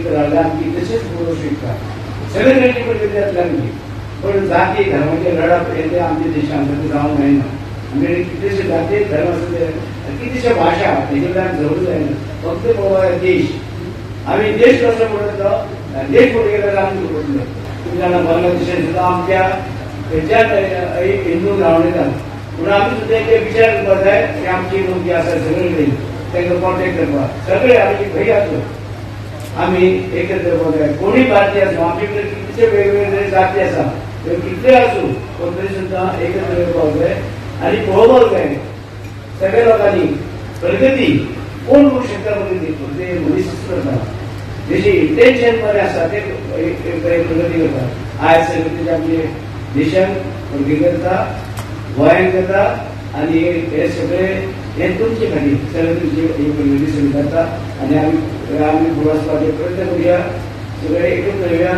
राहिला आमची तसेच पुढे शिकता सगळे नैतिक प्रगती आमची पण जाती धर्माचे लढापर्यंत आमच्या देशामध्ये जाऊन नाही ना आम्ही कितीशे जाती धर्म कितीशे भाषा त्याच्याकडे जवळ जाईल फक्त बाबा देश आम्ही देश कसं बोलत देश कुठे गेला आम्ही बोलतो तुम्हाला बांगलादेशात सुद्धा आमच्या त्याच्यात हिंदू रावणे म्हणून आम्ही सुद्धा एक विचार करत आहे की आमची लोक असं सगळे त्यांना कॉन्टॅक्ट करता सगळे आमची भई असो आम्ही एकत्र बोलत आहे कोणी भारतीय असो आमच्याकडे कितीचे वेगवेगळे जाती असा किती असो पण तरी सुद्धा एकत्र बोलत आहे आणि बरोबर काय सगळ्या लोकांनी प्रगती कोण करू शकता प्रगती ते मनुष्य करतात जशी इंटेन्शन मध्ये असतात ते प्रगती करतात आज सगळे आपले देशात प्रगती करता वयान करता आणि हे सगळे हे तुमचे खाली सगळे तुमची प्रगती सुरू करतात आणि आम्ही प्रवास प्रयत्न करूया सगळे एकत्र येऊया